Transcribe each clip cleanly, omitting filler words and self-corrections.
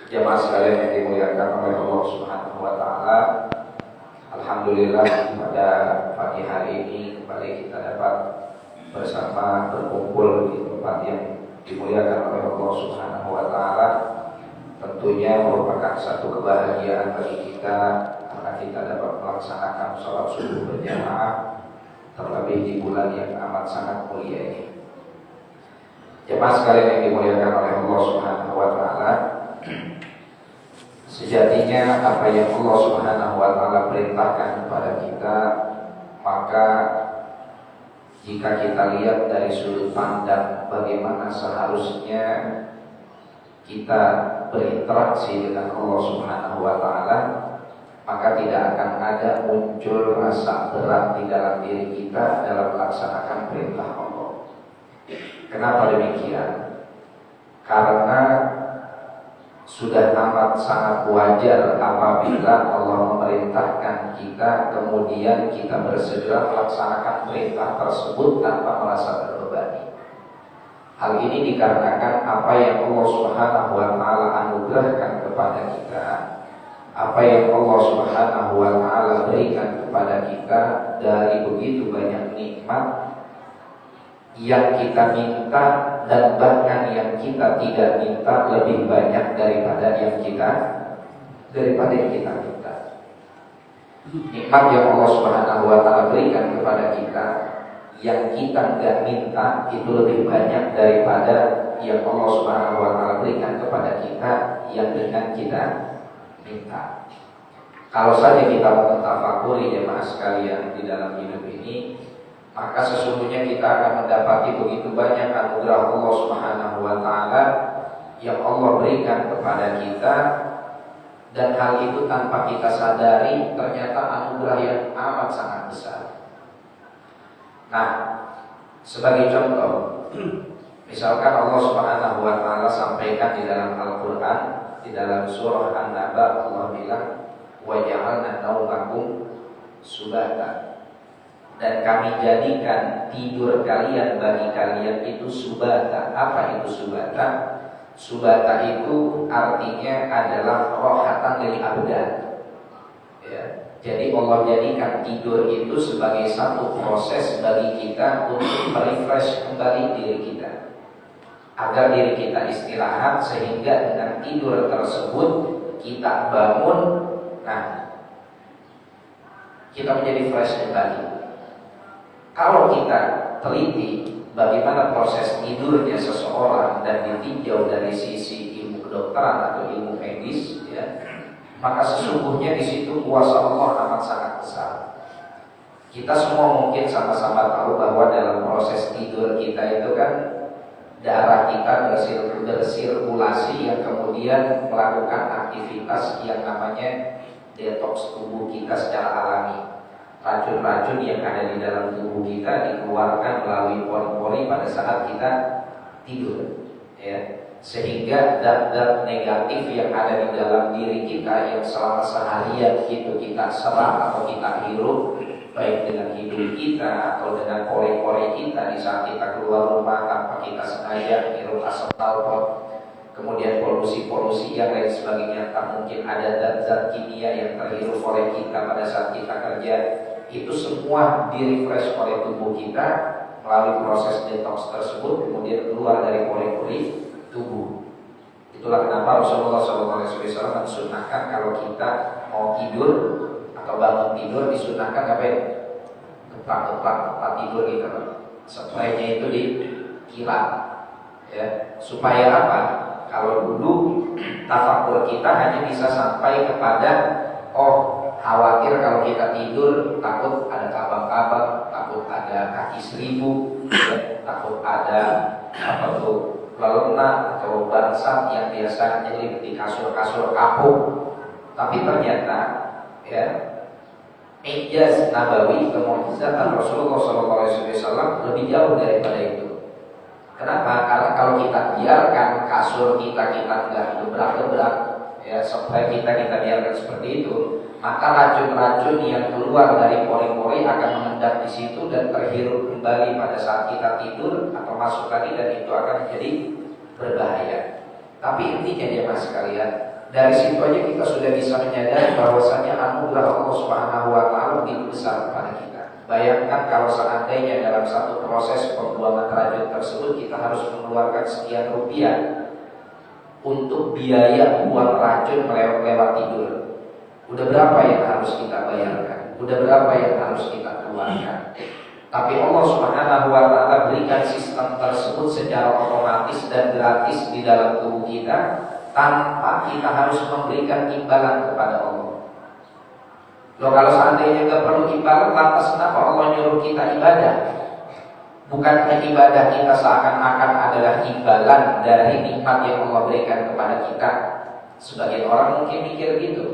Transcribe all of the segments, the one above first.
Jamaah sekalian yang dimuliakan oleh Allah Subhanahu wa taala. Alhamdulillah pada pagi hari ini kembali kita dapat bersama berkumpul di tempat yang dimuliakan oleh Allah Subhanahu wa taala. Tentunya merupakan satu kebahagiaan bagi kita karena kita dapat melaksanakan sholat subuh berjamaah, terlebih di bulan yang amat sangat mulia ini. Jemaah sekalian yang dimuliakan oleh Allah Subhanahu wa taala, sejatinya apa yang Allah Subhanahu wa taala perintahkan kepada kita, maka jika kita lihat dari sudut pandang bagaimana seharusnya kita berinteraksi dengan Allah Subhanahu wa taala, maka tidak akan ada muncul rasa berat di dalam diri kita dalam melaksanakan perintah Allah. Kenapa demikian? Karena sudah amat sangat wajar apabila Allah memerintahkan kita, kemudian kita bersegera melaksanakan perintah tersebut tanpa merasa terbebani. Hal ini dikarenakan apa yang Allah Subhanahu wa taala anugerahkan kepada kita, apa yang Allah Subhanahu wa taala berikan kepada kita dari begitu banyak nikmat yang kita minta dan bahkan yang kita tidak minta lebih banyak daripada yang kita minta. Nikmat yang Allah Subhanahu wa taala berikan kepada kita yang kita nggak minta itu lebih banyak daripada yang Allah Subhanahu wa taala berikan kepada kita yang dengan kita minta. Kalau saja kita mentafakuri jemaah sekalian di dalam hidup ini, maka sesungguhnya kita akan mendapati begitu banyak anugerah Allah Subhanahu wa taala yang Allah berikan kepada kita, dan hal itu tanpa kita sadari ternyata anugerah yang amat sangat besar. Nah, sebagai contoh, misalkan Allah Subhanahu wa taala sampaikan di dalam Al-Qur'an, di dalam surah An-Naba, Allah bilang wa ja'alna naumakum subata, dan kami jadikan tidur kalian bagi kalian itu subata. Apa itu subata? Subata itu artinya adalah rohatan lil abdan. Ya. Jadi Allah jadikan tidur itu sebagai satu proses bagi kita untuk merefresh kembali diri kita, agar diri kita istirahat, sehingga dengan tidur tersebut kita bangun, nah kita menjadi fresh kembali. Kalau kita teliti bagaimana proses tidurnya seseorang dan ditinjau dari sisi ilmu kedokteran atau ilmu medis, ya, maka sesungguhnya di situ kuasa Allah amat sangat besar. Kita semua mungkin sama-sama tahu bahwa dalam proses tidur kita itu kan darah kita bersirkulasi yang kemudian melakukan aktivitas yang namanya detoks tubuh kita secara alami. Racun-racun yang ada di dalam tubuh kita dikeluarkan melalui pori-pori pada saat kita tidur, ya. Sehingga zat-zat negatif yang ada di dalam diri kita yang selama seharian itu kita serap atau kita hirup, baik dengan hidung kita atau dengan pori-pori kita di saat kita keluar rumah tanpa kita sengaja hirup asap rokok, kemudian polusi-polusi yang lain sebagainya, tak mungkin ada zat-zat kimia yang terhirup oleh kita pada saat kita kerja. Itu semua di-refresh oleh tubuh kita melalui proses detox tersebut, kemudian keluar dari pori-pori tubuh. Itulah kenapa Rasulullah SAW mensunahkan kalau kita mau tidur atau bangun tidur, disunahkan apa ya? Keplak-keplak tempat tidur gitu. Spraynya itu dikilap, ya. Supaya apa? Kalau dulu tafakur kita hanya bisa sampai kepada khawatir kalau kita tidur takut ada kabak-kabak, takut ada kaki seribu, ya, takut ada lelena atau bangsat yang biasa jadi di kasur-kasur kapuk. Tapi ternyata, ya, ijaz nabawi, kemukjizatan Rasulullah SAW lebih jauh daripada itu. Kenapa? Karena kalau kita biarkan kasur kita nggak gebrak-gebrak, ya, supaya kita biarkan seperti itu, maka racun-racun yang keluar dari pori-pori akan mengendap di situ dan terhirup kembali pada saat kita tidur atau masuk lagi, dan itu akan menjadi berbahaya. Tapi intinya jemaah sekalian, Dari situ aja kita sudah bisa menyadari bahwasanya anugerah Allah Subhanahu wa taala begitu besar kepada kita. Bayangkan kalau seandainya dalam satu proses pembuangan racun tersebut kita harus mengeluarkan sekian rupiah untuk biaya buang racun lewat tidur. Udah berapa yang harus kita bayarkan? Udah berapa yang harus kita keluarkan? Tapi Allah Subhanahu wa taala berikan sistem tersebut secara otomatis dan gratis di dalam tubuh kita tanpa kita harus memberikan imbalan kepada Allah. Loh, kalau seandainya nggak perlu imbalan, lantas kenapa Allah nyuruh kita ibadah? Bukankah ibadah kita seakan-akan adalah imbalan dari nikmat yang Allah berikan kepada kita? Sebagian orang mungkin mikir gitu.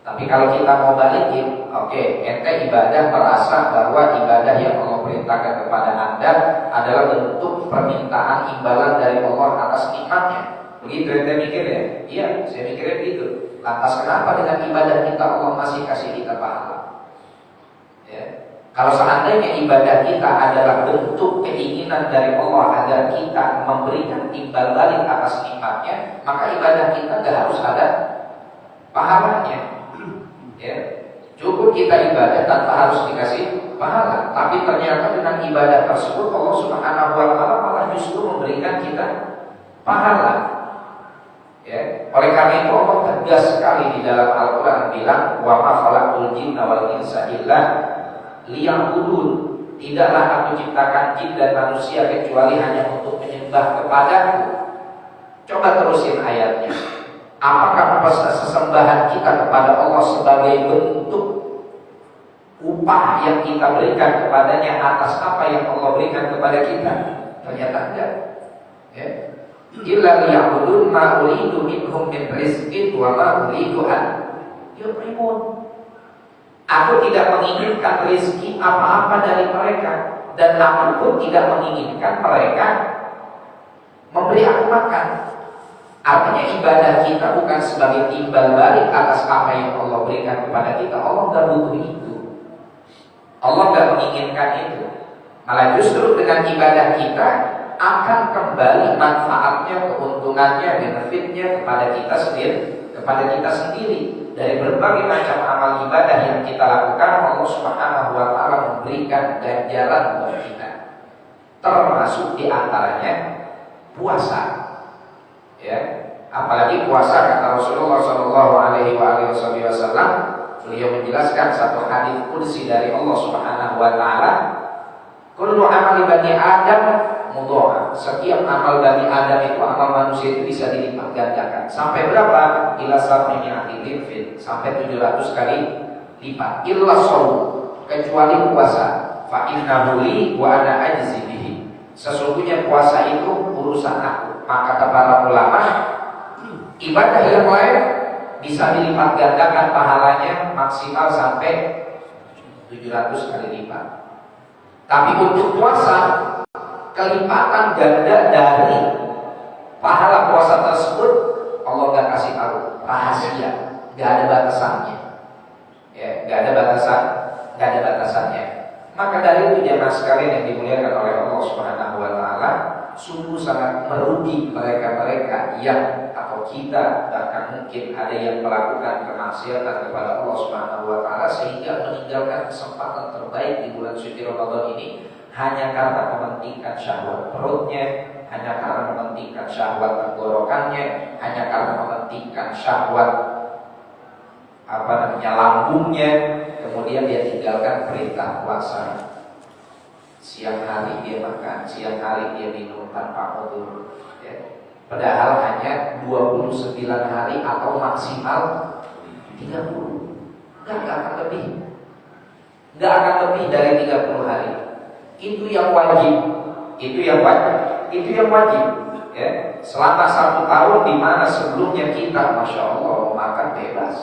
Tapi kalau kita mau balikin, oke, ente ibadah merasa bahwa ibadah yang Allah perintahkan kepada anda adalah bentuk permintaan imbalan dari Allah atas nikmatnya. Begitu ente mikir ya? Iya, saya mikirnya begitu. Lantas kenapa dengan ibadah kita Allah masih kasih kita pahala? Ya. Kalau seandainya ibadah kita adalah bentuk keinginan dari Allah agar kita memberikan timbal balik atas nikmatnya, maka ibadah kita nggak harus ada pahalanya. Ya. Cukup kita ibadah tanpa harus dikasih pahala. Tapi ternyata dengan ibadah tersebut Allah Subhanahu wa taala malah justru memberikan kita pahala. Ya. Oleh karena itu Allah tegas sekali di dalam Al-Quran bilang, wa ma khalaqul jinna wal insa illa liya'budun. Tidaklah aku ciptakan jin dan manusia kecuali hanya untuk menyembah kepadaku. Coba terusin ayatnya. Apakah sesembahan kita kepada Allah sebagai bentuk upah yang kita berikan kepadanya atas apa yang Allah berikan kepada kita? Ternyata enggak. Ya. Illa liya'budun ma uridu minhum min rizqin wa ma uridu an yut'imun. Aku tidak menginginkan rezeki apa-apa dari mereka, dan aku pun tidak menginginkan mereka memberi aku makan. Artinya ibadah kita bukan sebagai timbal balik atas apa yang Allah berikan kepada kita. Allah gak butuh itu. Allah gak menginginkan itu. Malah justru dengan ibadah kita akan kembali manfaatnya, keuntungannya, benefitnya kepada kita sendiri. Dari berbagai macam amal ibadah yang kita lakukan, Allah Subhanahu wa taala memberikan ganjaran buat kita. Termasuk diantaranya puasa. Ya, apalagi puasa, kata Rasulullah Shallallahu Alaihi Wasallam, beliau menjelaskan satu hadis qudsi dari Allah Subhanahu Wa Taala, kullu amali bani Adam mudha'af. Setiap amal bani Adam itu, amal manusia itu bisa dilipat gandakan. Sampai berapa? Ila sab'imi'ati dhifin, sampai 700 kali lipat. Illa shaum, kecuali puasa. Fa innahu li wa ana ajzi bihi. Sesungguhnya puasa itu urusan aku. Maka kata para ulama, ibadah yang lain bisa dilipat gandakan pahalanya maksimal sampai 700 kali lipat. Tapi untuk puasa, kelipatan ganda dari pahala puasa tersebut Allah nggak kasih tahu, rahasia, nggak ada batasannya. Ya, nggak ada batasannya. Maka dari itu jemaah sekalian yang dimuliakan oleh Allah Subhanahu wa taala, sungguh sangat merugi mereka-mereka yang atau kita bahkan mungkin ada yang melakukan kemaksiatan kepada Allah Subhanahu wa taala sehingga meninggalkan kesempatan terbaik di bulan suci Ramadan ini hanya karena mementingkan syahwat perutnya, hanya karena mementingkan syahwat tenggorokannya, hanya karena mementingkan syahwat lambungnya, kemudian dia tinggalkan perintah puasa. Siang hari dia makan, siang hari dia minum tanpa udzur, ya. Padahal hanya 29 hari atau maksimal 30. Enggak akan lebih. Enggak akan lebih dari 30 hari. Itu yang wajib. Itu yang wajib. Ya. Selama 1 tahun di mana sebelumnya kita, masya Allah, mau makan bebas.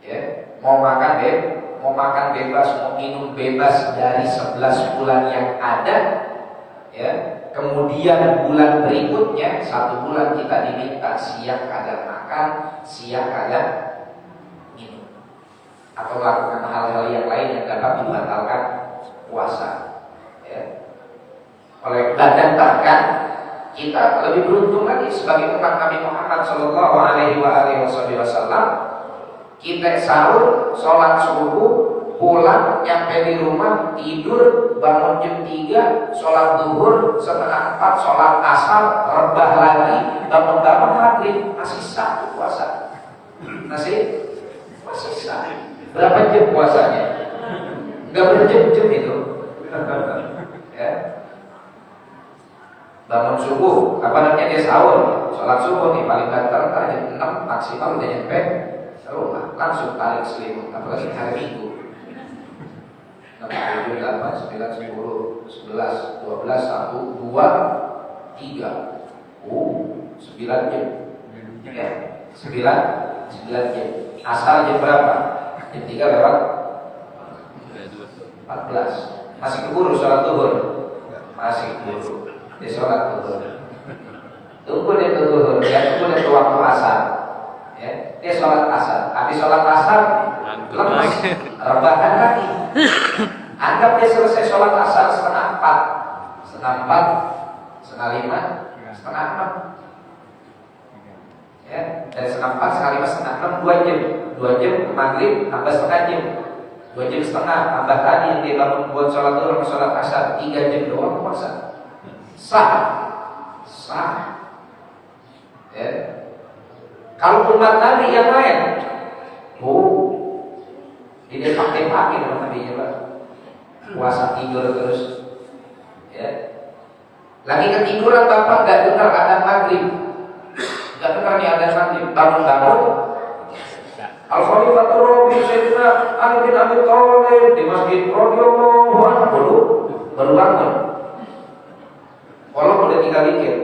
Ya. Mau makan bebas, mau minum bebas dari 11 bulan yang ada, ya. Kemudian bulan berikutnya 1 bulan kita diminta siang kagak makan, siang kagak minum, atau melakukan hal-hal yang lain yang dapat membatalkan puasa. Ya. Oleh dan bahkan kita lebih beruntung lagi sebagai umat Nabi Muhammad Shallallahu Alaihi Wasallam. Kita sahur, sholat subuh, pulang, nyampe di rumah, tidur, bangun jam 3, sholat zuhur, setengah 4, sholat asar, rebah lagi, bangun maghrib, masih satu puasa. Masih sah. Berapa jam puasanya? Enggak berjam-jam itu. Ya. Bangun subuh, apa namanya dia sahur, sholat subuh nih paling banter jam 6 maksimal udah nyampe rumah, langsung tarik selimut, apalagi hari Minggu. 6, 7, 8, 9, 10, 11, 12, 1, 2, 3 9 jam ya, 9 jam. Asal jam berapa? Jam 3 lewat 14. Masih keburu sholat zuhur? Masih keburu. Dia sholat zuhur. Tunggu dia zuhur, dia tunggu dia waktu asar. Ya, dia sholat asar. Habis sholat asar, lemas, rebahan lagi. Anggap dia selesai sholat asar setengah 4, setengah 5, setengah 6. Ya, dari setengah 4, setengah 5, setengah 6, 2 jam. 2 jam maghrib tambah setengah jam. 2 jam setengah tambah tadi yang dia bangun buat sholat zuhur, sholat asar, 3 jam doang puasa. Sah. Ya. Kalau umat Nabi yang lain, dia pakai sama Nabi Pak. Puasa tidur terus. Ya. Lagi ketiduran bapak gak dengar adzan maghrib. Gak dengar nih adzan maghrib. Bangun-bangun. Al-Khalifatul Rabi Sayyidina Ali bin Abi Thalib di Masjid radhiyallahu anhu baru bangun. Walaupun udah 3 dikit.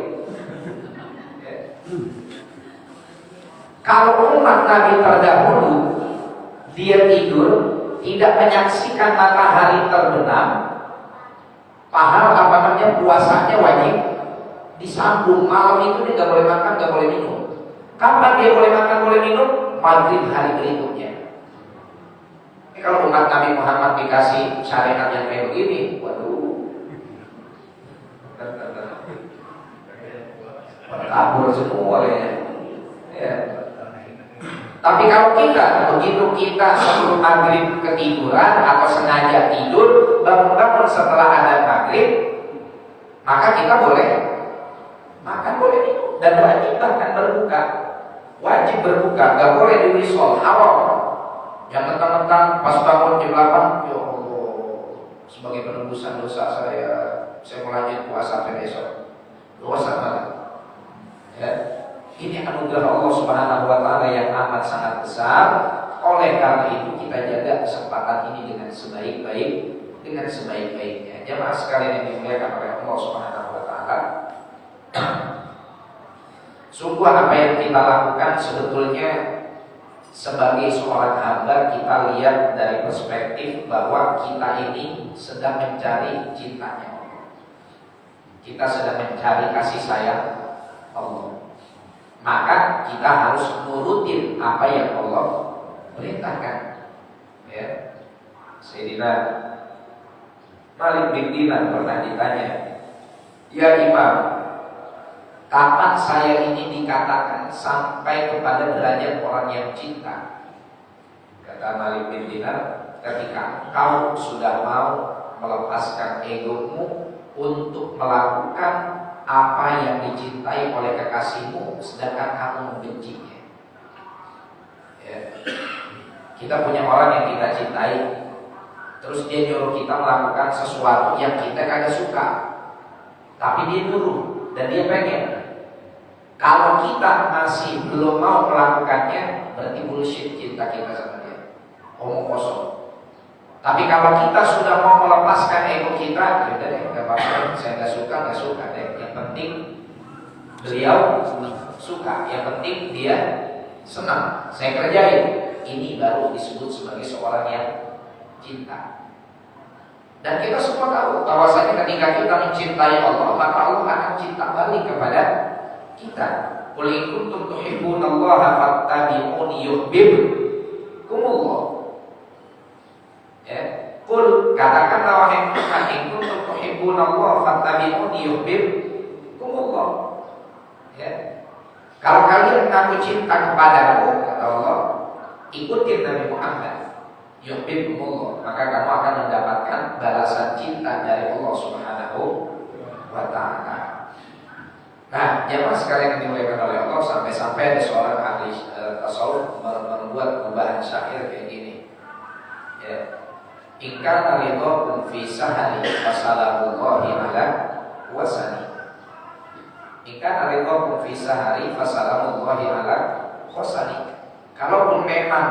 Kalau umat Nabi terdahulu dia tidur tidak menyaksikan matahari terbenam, pahal apa namanya puasanya wajib disambung. Malam itu dia nggak boleh makan, nggak boleh minum. Kapan dia boleh makan, boleh minum? Maghrib hari berikutnya. Kalau umat Nabi Muhammad dikasih syariat yang kayak begini, waduh, kabur semua ya. Tapi kalau begitu kita sebelum maghrib ketiduran atau sengaja tidur, bangun-bangun setelah adzan maghrib, maka kita boleh makan, boleh minum, dan wajib bahkan berbuka. Wajib berbuka, gak boleh diwisol, haram. Yang mentang-mentang pas bangun jam 8, ya Allah, sebagai penembusan dosa saya mau lanjut puasa sampai besok. Dosa banget. Ya. Ini anugerah Allah Subhanahu wa taala yang amat sangat besar. Oleh karena itu kita jaga kesempatan ini dengan sebaik-baiknya. Jemaah sekalian yang dimuliakan oleh Allah Subhanahu wa taala. Sungguh apa yang kita lakukan sebetulnya sebagai seorang hamba, kita lihat dari perspektif bahwa kita ini sedang mencari cintanya Allah. Kita sedang mencari kasih sayang Allah. Maka kita harus nurutin apa yang Allah perintahkan. Ya. Sayyidina Malik bin Dinar pernah ditanya, "Ya Imam, kapan saya ini dikatakan sampai kepada derajat orang yang cinta?" Kata Malik bin Dinar, "Ketika engkau sudah mau melepaskan egomu untuk melakukan apa yang dicintai oleh kekasihmu, sedangkan kamu membencinya." Ya. Kita punya orang yang kita cintai, terus dia nyuruh kita melakukan sesuatu yang kita kagak suka, tapi dia nyuruh dan dia pengen. Kalau kita masih belum mau melakukannya, berarti bullshit cinta kita sama dia, omong kosong. Tapi kalau kita sudah mau melepaskan ego kita, ya udah deh, nggak apa-apa, saya nggak suka deh. Yang penting beliau suka, yang penting dia senang, saya kerjain. Ini baru disebut sebagai seorang yang cinta. Dan kita semua tahu bahwasanya ketika kita mencintai Allah, maka Allah akan cinta balik kepada kita. Qul in kuntum tuhibbunallaha fattabi'uni yuhibbukumullah. Ya, qul katakanlah wahai Muhammad, in kuntum tuhibbunallaha fattabi'uni yuhibbukumullah. Ya. Kalau kalian mengaku cinta kepadaku, kata Allah, ikutin Nabi Muhammad, yuhibbukumullah, maka kamu akan mendapatkan balasan cinta dari Allah Subhanahu wa Ta'ala. Nah, jamaah sekalian yang dimuliakan oleh Allah, sampai-sampai ada seorang ahli tasawuf membuat perubahan syair kayak gini. Ya. Ingkana ridhakum fi sahari fasalamullahi ala wasani. Ingkana ridhakum fi sahari fasalamullahi ala wasani. Kalaupun memang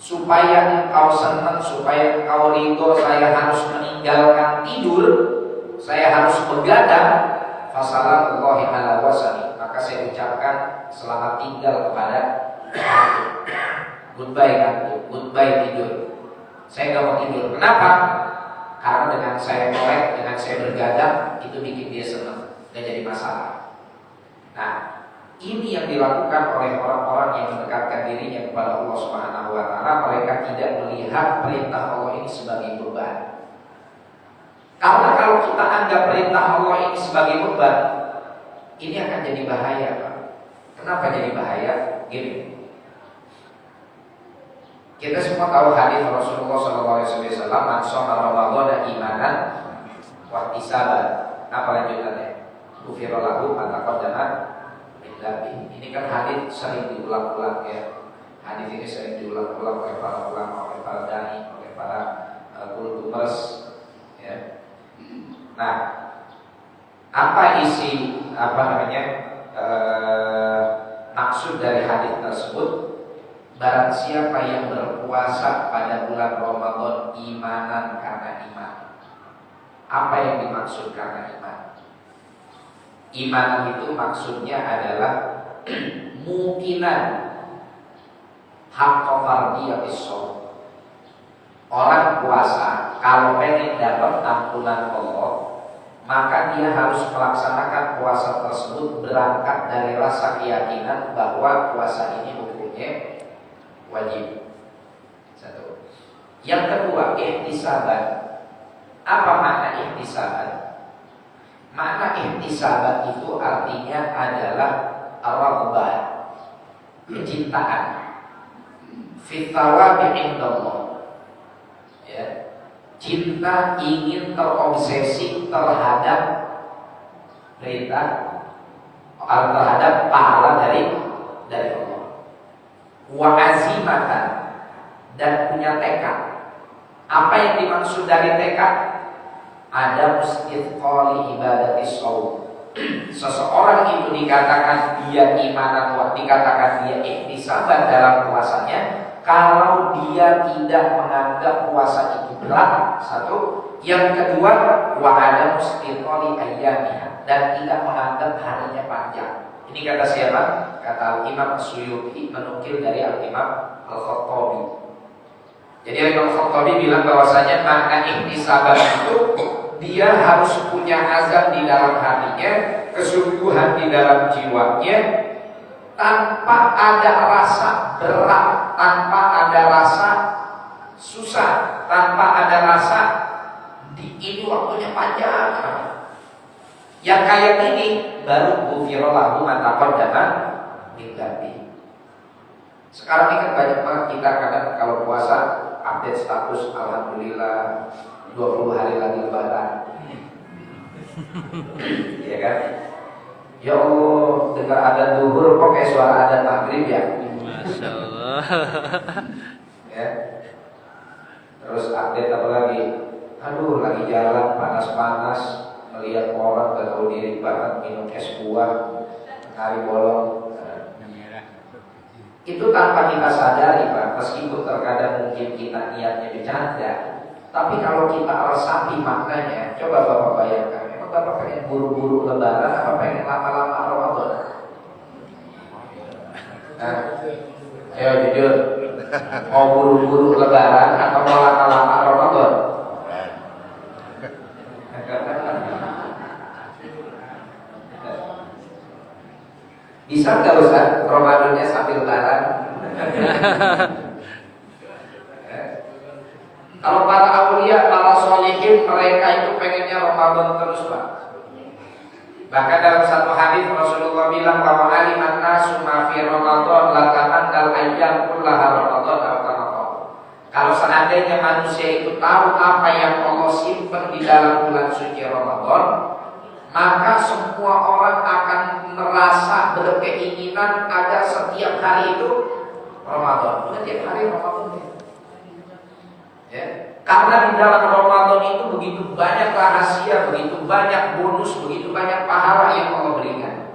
supaya engkau senang, supaya engkau ridho, saya harus meninggalkan tidur, saya harus begadang, fasalamullahi ala wasani, maka saya ucapkan selamat tinggal kepada goodbye kantuk, goodbye tidur. Saya gak mau tidur. Kenapa? Karena dengan saya melek, dengan saya bergadang, itu bikin dia senang, gak jadi masalah. Nah, ini yang dilakukan oleh orang-orang yang mendekatkan dirinya kepada Allah Subhanahu wa Ta'ala. Mereka tidak melihat perintah Allah ini sebagai beban. Karena kalau kita anggap perintah Allah ini sebagai beban, ini akan jadi bahaya, Pak. Kenapa jadi bahaya? Gini, kita semua tahu hadis Rasulullah SAW, man shoma Ramadan imanan wa ihtisaban. Apa lanjutannya? Ghufira lahu ma taqaddama min dhanbihi. Ini kan hadis sering diulang-ulang ya. Hadis ini sering diulang-ulang oleh para ulama, oleh para dai, oleh para kultumers ya. Nah, apa isi maksud dari hadis tersebut? Barang siapa yang berpuasa pada bulan Ramadan imanan karena iman. Apa yang dimaksud karena iman? Iman itu maksudnya adalah mungkinan hak fardiyatis shaum. Orang puasa kalau pengen dapat ampunan Allah, maka dia harus melaksanakan puasa tersebut berangkat dari rasa keyakinan bahwa puasa ini hukumnya wajib. Satu. Yang kedua, ihtisaban. Apa makna ihtisaban? Makna ihtisaban itu artinya adalah ar-raghbah, kecintaan, fi thawabi indallah. Ya. Cinta ingin terobsesi terhadap perintah, terhadap pahala dari Allah. Wa azimatan, dan punya tekad. Apa yang dimaksud dari tekad? Ada mustithqali ibadati shaum. Seseorang itu dikatakan dia imanan, dikatakan dia ihtisaban dalam puasanya kalau dia tidak menganggap puasa itu berat. Satu. Yang kedua, wa ada mustithqali ayyamiha, dan tidak menganggap harinya panjang. Ini kata siapa? Kata Imam Suyuti, menukil dari Al-Imam Al-Khattabi. Jadi Imam Al-Khattabi bilang bahwasanya makna ihtisaban itu dia harus punya azam di dalam hatinya, kesungguhan di dalam jiwanya, tanpa ada rasa berat, tanpa ada rasa susah, tanpa ada rasa ini waktunya panjang. Yang kayak ini baru ghufira lahu ma taqaddama min dhanbi. Sekarang ini kan banyak banget kita kadang kalau puasa update status alhamdulillah 20 hari lagi lebaran. Iya kan? Ya Allah, dengar adzan zuhur kok kayak suara adzan maghrib ya? Masya Allah. Ya. Terus update apa lagi? Aduh, lagi jalan panas-panas, melihat orang gak tahu diri banget minum es buah, hari bolong. Itu tanpa kita sadari, Pak. Meskipun terkadang mungkin kita niatnya bercanda, tapi kalau kita resapi maknanya, coba Bapak bayangkan, emang Bapak pengen buru-buru lebaran apa pengen lama-lama Ramadan? Nah, ayo jujur, mau buru-buru lebaran atau mau lama-lama Ramadan? Bisa nggak Ustaz Ramadannya sambil lebaran? Kalau para aulia, para sholihin, mereka itu pengennya Ramadan terus, Pak. Bahkan dalam satu hadis Rasulullah bilang bahwa aliman nasu ma fi Ramadan latamannal ayyam kullaha Ramadan atau kama. Kalau seandainya manusia itu tahu apa yang Allah simpan di dalam bulan suci Ramadan, maka semua orang akan merasa berkeinginan agar setiap hari itu Ramadan. Setiap hari Ramadan. Ya. Karena di dalam Ramadan itu begitu banyak rahasia, begitu banyak bonus, begitu banyak pahala yang Allah berikan.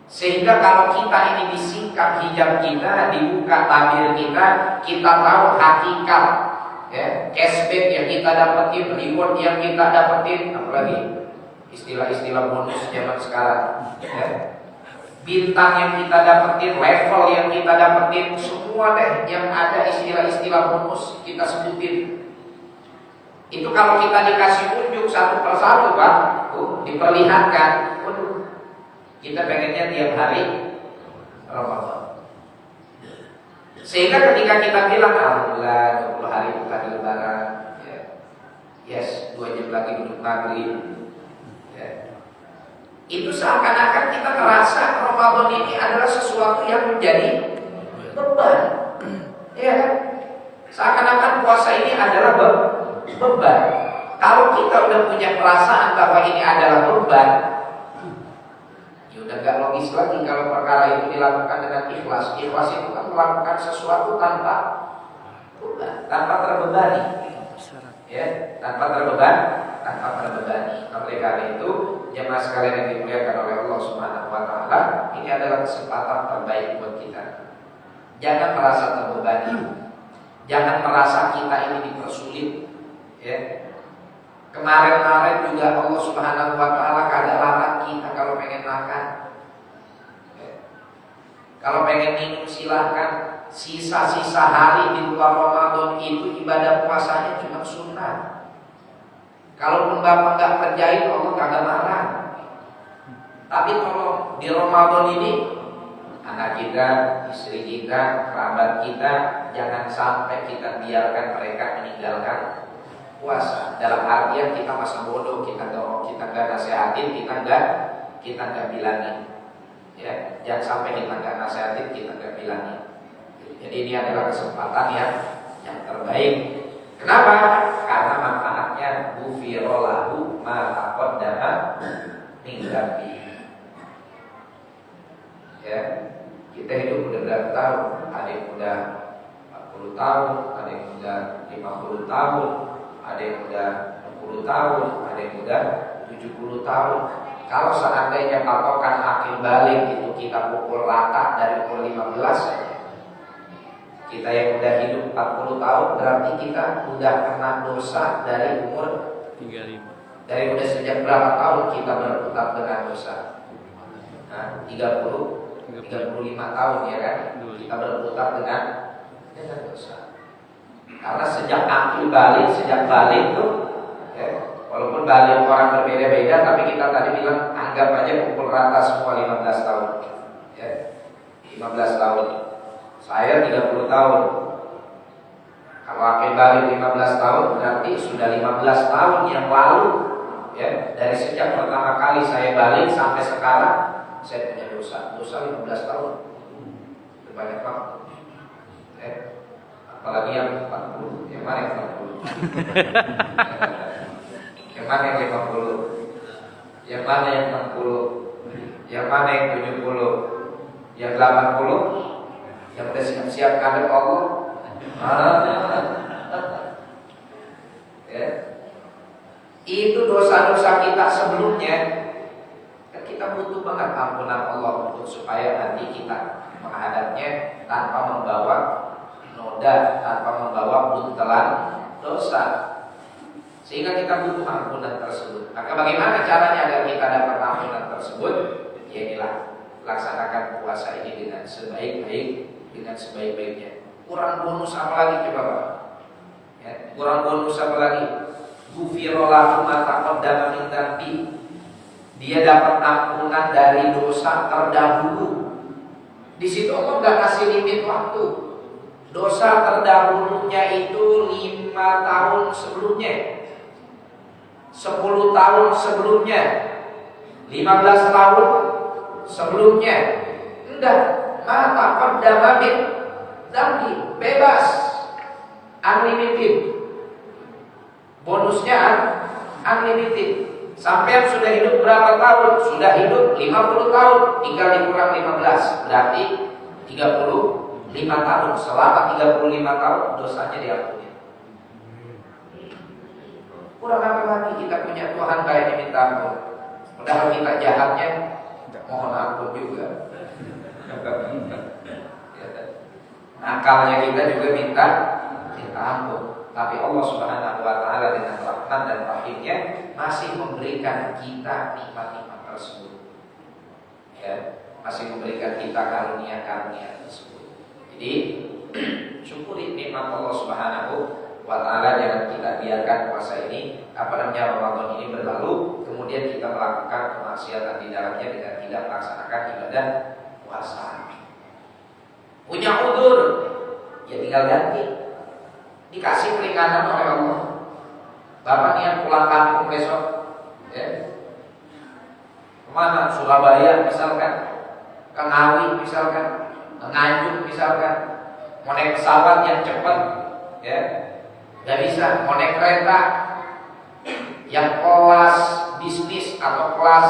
Sehingga kalau kita ini disingkap hijab kita, dibuka tabir kita tahu hakikat, ya, cashback yang kita dapetin, reward yang kita dapetin, apalagi istilah-istilah bonus zaman sekarang, ya. Bintang yang kita dapetin, level yang kita dapetin, semua deh yang ada istilah-istilah bonus kita sebutin. Itu kalau kita dikasih unjuk satu persatu, Pak, diperlihatkan, kita pengennya tiap hari Ramadan. Sehingga ketika kita bilang alhamdulillah 20 hari bukan lebaran, ya. Yes, 2 jam lagi duduk maghrib. Itu seakan-akan kita merasa Ramadan ini adalah sesuatu yang menjadi beban, ya kan? Seakan-akan puasa ini adalah beban. Kalau kita udah punya perasaan bahwa ini adalah beban, ya udah gak logis lagi kalau perkara itu dilakukan dengan ikhlas. Ikhlas itu kan melakukan sesuatu tanpa beban, tanpa terbebani, ya, tanpa terbebani. Oleh karena itu, jemaah sekalian yang dimuliakan oleh Allah Subhanahu wa taala, ini adalah kesempatan terbaik buat kita. Jangan merasa terbebani. Jangan merasa kita ini dipersulit, ya. Kemarin juga Allah Subhanahu wa taala kagak larang kita kalau pengen makan. Ya. Kalau pengen minum silahkan. Sisa-sisa hari di luar Ramadan itu ibadah puasanya cuma sunnah. Kalaupun Bapak nggak kerjain, Allah kagak marah. Tapi tolong di Ramadan ini anak kita, istri kita, kerabat kita, jangan sampai kita biarkan mereka meninggalkan puasa. Dalam artian kita masa bodoh, kita nggak nasihatin, kita nggak bilangin. Ya, jangan sampai kita nggak nasihatin, kita nggak bilangin. Jadi ini adalah kesempatan yang terbaik. Kenapa? Karena manfaatnya ghufira lahu ma taqaddama min dzambi. Ya, kita hidup udah berapa tahun? Ada yang udah 40 tahun, ada yang udah 50 tahun, ada yang udah 60 tahun, ada yang udah 70 tahun. Kalau seandainya patokan akil balik itu kita pukul rata dari umur 15 saja. Kita yang udah hidup 40 tahun berarti kita udah kena dosa dari umur 35. Dari udah sejak berapa tahun kita berputar dengan dosa? Nah, 35 tahun ya kan? Kita berputar dengan dosa. Karena sejak akil balik, sejak balik tuh, ya, walaupun balik orang berbeda-beda, tapi kita tadi bilang anggap aja pukul rata semua 15 tahun. Ya, 15 tahun. Saya 30 tahun. Kalau akil balik 15 tahun berarti sudah 15 tahun yang lalu, ya, dari sejak pertama kali saya balik sampai sekarang saya punya dosa 15 tahun. Itu banyak banget. Ya. Apalagi yang 40. Yang mana yang 40? Yang mana yang 50? Yang mana yang 60? Yang mana yang 70? Yang 80? Yang udah siap-siap kadang Allah. Ya. Itu dosa-dosa kita sebelumnya. Kita butuh banget ampunan Allah untuk supaya nanti kita menghadapnya tanpa membawa noda, tanpa membawa buntelan dosa. Sehingga kita butuh ampunan tersebut. Maka bagaimana caranya agar kita dapat ampunan tersebut? Ya inilah, laksanakan puasa ini dengan sebaik-baiknya. Kurang bonus apa lagi coba Pak? Ya, kurang bonus apa lagi? Ghufira lahu ma taqaddama min dzambi. Dia dapat ampunan dari dosa terdahulu. Di situ Allah nggak kasih limit waktu. Dosa terdahulunya itu 5 tahun sebelumnya, 10 tahun sebelumnya, 15 tahun sebelumnya. Enggak, mata qaddama min dzambi, bebas, unlimited. Bonusnya unlimited. Sampai sudah hidup berapa tahun? Sudah hidup 50 tahun, tinggal dikurang 15, berarti 35 tahun. Selama 35 tahun dosanya diampuni. Kurang apa lagi kita punya Tuhan kayak ini minta ampun. Padahal kita jahatnya mohon ampun juga. Nakalnya kita juga minta ampun. Tapi Allah Subhanahu wa taala dengan rahmat dan rahimnya masih memberikan kita nikmat-nikmat tersebut. Ya, masih memberikan kita karunia-karunia tersebut. Jadi syukuri nikmat Allah Subhanahu wa taala, jangan kita biarkan puasa ini Ramadan ini berlalu kemudian kita melakukan kemaksiatan di dalamnya dengan tidak melaksanakan ibadah puasa. Punya udzur, ya tinggal ganti. Dikasih keringanan oleh Allah. Bapak niat pulang kampung besok, ya. Kemana? Surabaya misalkan, ke Ngawi misalkan, ke Nganjuk misalkan, mau naik pesawat yang cepat, ya, nggak bisa. Mau naik kereta yang kelas bisnis atau kelas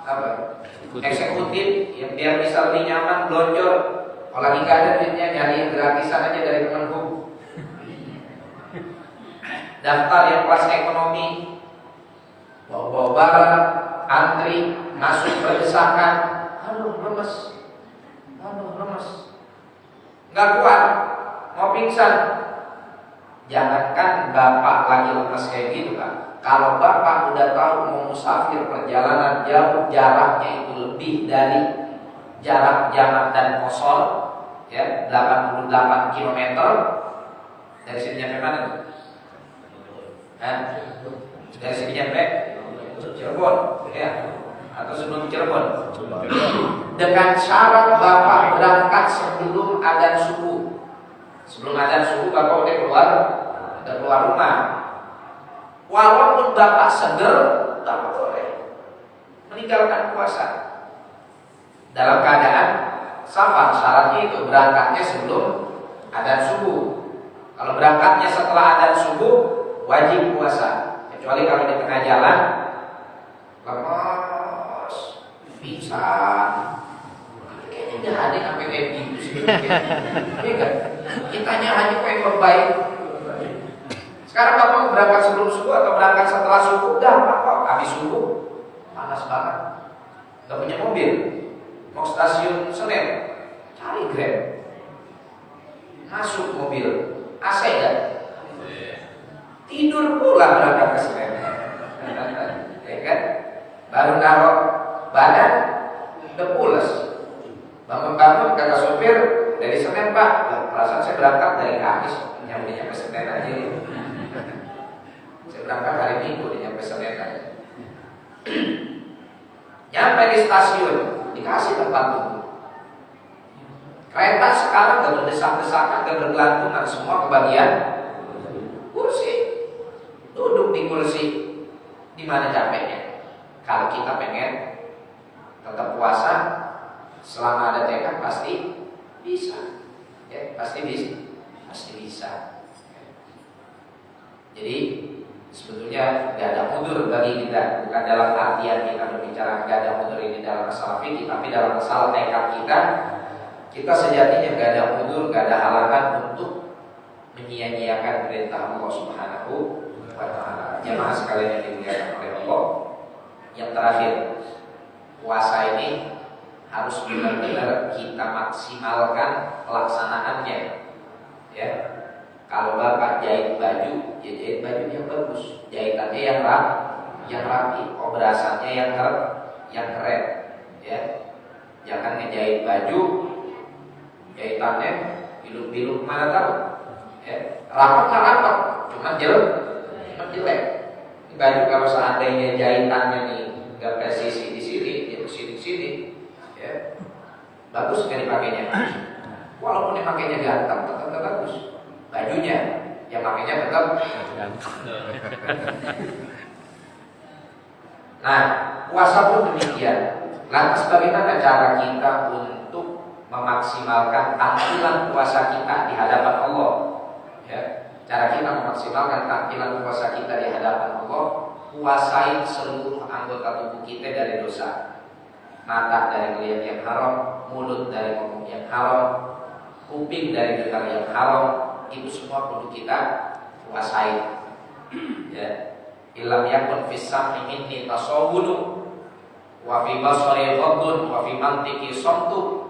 apa? Eksekutif, yang biar bisa lebih nyaman, belonjor. Kalau lagi nggak ada duitnya, nyari yang gratisan aja dari Kemenhub. Daftar yang kelas ekonomi, bawa barang, antri, masuk berdesakan, aduh lemes, nggak kuat, mau pingsan. Jangankan bapak lagi lemes kayak gitu kan, kalau bapak udah tahu mau musafir perjalanan jauh, jaraknya itu lebih dari jarak Jamak dan Mosul, ya 88 km. Dari sini sampai mana tuh? Dari sini nyampe Cirebon, ya, atau sebelum Cirebon. Dengan syarat bapak berangkat sebelum adzan subuh. Sebelum adzan subuh bapak udah keluar rumah. Walaupun bapak seger, bapak boleh meninggalkan puasa dalam keadaan safar. Syaratnya itu berangkatnya sebelum adzan subuh. Kalau berangkatnya setelah adzan subuh, wajib puasa, kecuali kalau di tengah jalan lemas, pingsan. Kayaknya nggak ada sampai kayak gitu sih. Kitanya hanya pengen membaik. Sekarang bapak mau berangkat sebelum subuh atau berangkat setelah subuh? Gampang kok. Habis subuh panas banget, nggak punya mobil, mau stasiun Senen, cari Grab, masuk mobil, AC nggak? Tidur pula berangkat ke Senen, ya kan? Baru naruh badan udah pules. Bangun-bangun kata sopir, dari Senen Pak. Perasaan saya berangkat dari Kamis, nyampe Senen aja. Saya berangkat hari Minggu, nyampe Senen aja. Nyampe di stasiun, dikasih tempat duduk. Kereta sekarang gak berdesak-desakan, gak bergelantungan, semua kebagian kursi. Duduk di kursi, di mana capeknya? Kalau kita pengen tetap puasa, selama ada tekad pasti bisa, ya pasti bisa. Jadi sebetulnya gak ada mundur bagi kita, bukan dalam artian kita berbicara gak ada mundur ini dalam masalah fikih, tapi dalam masalah tekad kita sejatinya gak ada mundur, gak ada halangan untuk menyia-nyiakan perintah Allah Subhanahu wa ta'ala. Jemaah sekalian yang dimuliakan oleh Allah, yang terakhir, puasa ini harus benar-benar kita maksimalkan pelaksanaannya. Ya, kalau bapak jahit baju, ya jahit baju yang bagus, jahitannya yang rapi, obrasannya yang keren. Ya, jangan ngejahit baju, jahitannya biluk-biluk mana tahu. Ya, rapat, cuma jelek. Baju kalau seandainya jahitannya nih nggak presisi di sini, ya di sini, ya bagus nggak dipakainya. Walaupun dipakainya ganteng, tetap bagus. Bajunya, yang pakainya tetap. Nah, puasa pun demikian. Lantas bagaimana cara kita untuk memaksimalkan tampilan puasa kita di hadapan Allah? Ya, cara kita memaksimalkan tampilan puasa kita di hadapan Allah, puasain seluruh anggota tubuh kita dari dosa. Mata dari melihat yang haram, mulut dari ngomong yang haram, kuping dari dengar yang haram, itu semua perlu kita puasain. Ya, ilam yakun fis sam'i minni tasawwunu wa fi basari ghadun wa fi mantiki samtu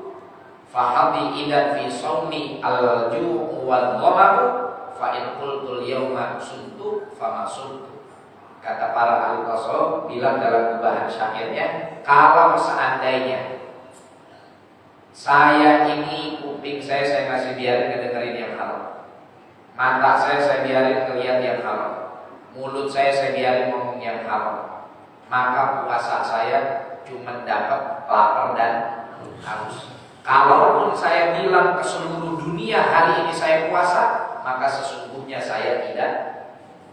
fahadi idan fi sawmi al-ju'u wal dhama'u fa in qultul yawma suntu fama suntu. Kata para ahli tasawuf bilang dalam gubahan syairnya, kalau seandainya saya ini kuping saya masih biarin ngedengerin yang haram, mata saya biarin ngeliat yang haram, mulut saya biarin ngomong yang haram, maka puasa saya cuma dapat lapar dan haus. Kalaupun saya bilang ke seluruh dunia hari ini saya puasa, maka sesungguhnya saya tidak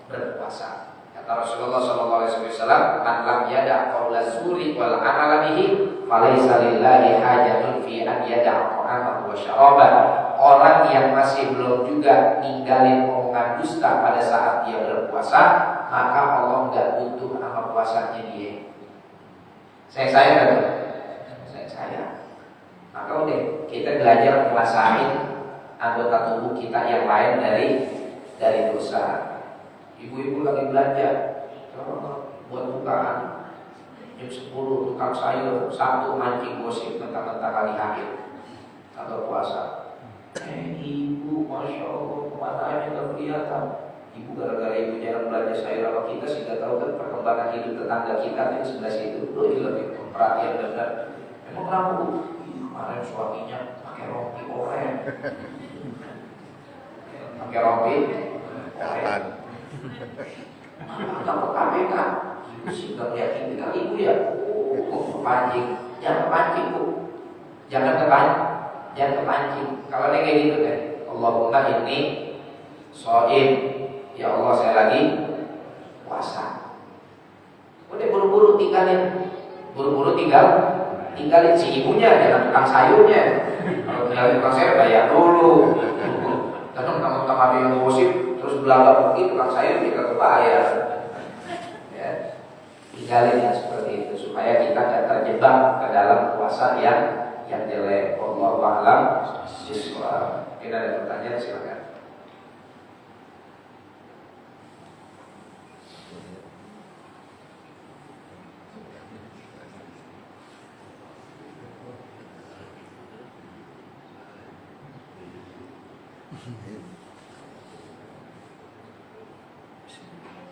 berpuasa. Kata Rasulullah SAW, "Man lam yada' qaula zuri wal amala bihi, falaysa lillahi hajatun fi an yada' ta'amahu wa syarabah." Orang yang masih belum juga ninggalin omongan dusta pada saat dia berpuasa, maka Allah enggak butuh sama puasanya dia. Saya kan? Saya. Maka udah kita belajar puasain anggota tubuh kita yang lain dari dosa. Ibu-ibu lagi belanja, buat bukaan jam 10 tukang sayur, satu mancing gosip mentang-mentang kali akhir atau puasa. Ibu, masya Allah, kemana aja nggak kelihatan. Ibu gara-gara ibu jarang belanja sayur sama kita sih nggak tahu kan perkembangan hidup tetangga kita di sebelah situ. Lebih perhatian benar. Emang kenapa bu? Kemarin suaminya pakai rompi oranye. Pakai rompi oranye. Takut KPK. Ibu sih nggak yakin dengan ibu ya. Kepancing, jangan kepancing bu. Jangan kepancing. Kalau dia kayak gitu kan, Allahumma inni shaim. Ya Allah saya lagi puasa. Udah buru-buru tinggalin. Tinggalin si ibunya, jangan tukang sayurnya. Kalau tinggalin tukang sayur bayar dulu. Kadang teman-teman ada yang gosip terus belakang pergi tukang sayur kita kebayar. Ya, tinggalin yang seperti itu supaya kita tidak terjebak ke dalam puasa yang jelek. Wallahu a'lam bishawab. Mungkin ada pertanyaan, silakan.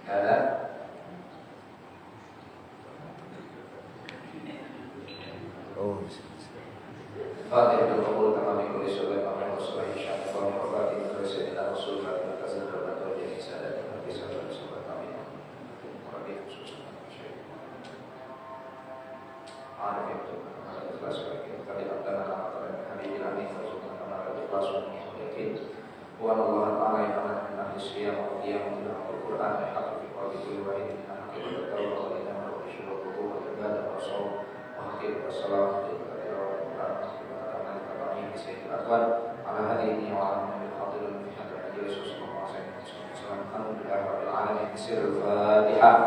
Ada? Oh, Fatihah dan Qabul Tamami Kulli Sulai Pamil Rasulullah Insya'ala Wa Fatihah dan Sayyidina Rasulullah Wa Tazal dan Tawajah Isa'ala dan Nabi Sallallahu Alaihi Wasallam Amin. Rabbi khusus Arif itu ikhlas bagi kali abdana dan Habibul Amin Rasulullah Kamar ikhlas wa yakin wa Allah Ta'ala yang aman min ahli siyam wa qiyam min al-Qur'an wa haqqi qalbi kulli wahidin min haqqi wa tawbah wa inama wa syukur wa ibadah wa shaum wa haqqi wa salam ala hadihi wa ala nabi fadil fi hadra Yesus sallallahu alaihi wasallam. Alhamdulillah rabbil alamin. Sirrul Fatihah.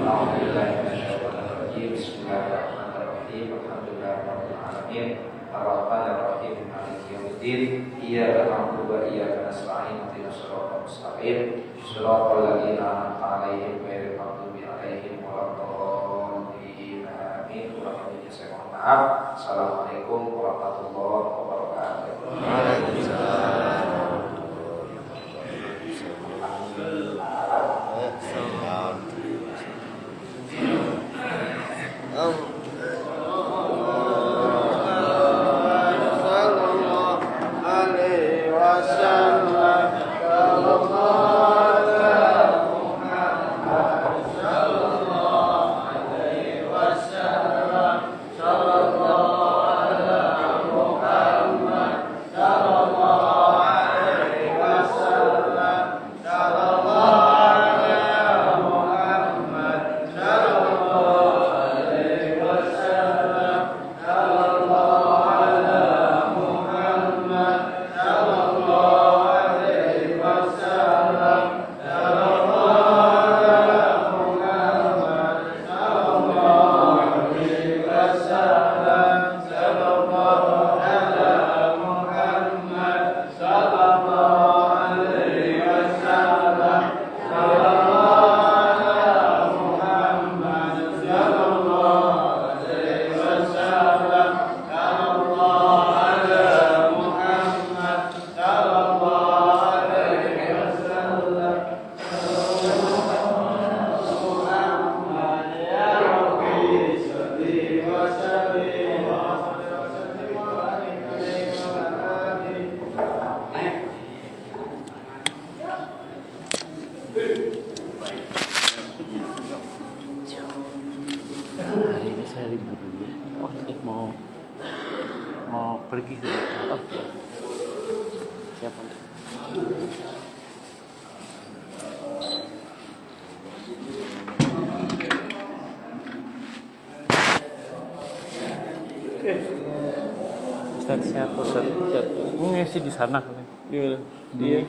Alhamdulillah minasyaitonir rajim. Bismillahirrahmanirrahim. Alhamdulillah rabbil alamin. Arrahmanir rahim. Maliki yaumiddin. Iyyaka na'budu wa iyyaka nasta'in. Ihdinas siratal mustaqim. Siratal ladzina an'amta 'alaihim ghairil maghdubi 'alaihim waladdallin. Amin. Saya mohon maaf. Assalamualaikum warahmatullahi wabarakatuh. Waalaikumsalam. Allah Hari ini saya libur dulu. Mau pergi ke siapa? Ustaz siapa? Ustaz ngisi di sana kan? Dia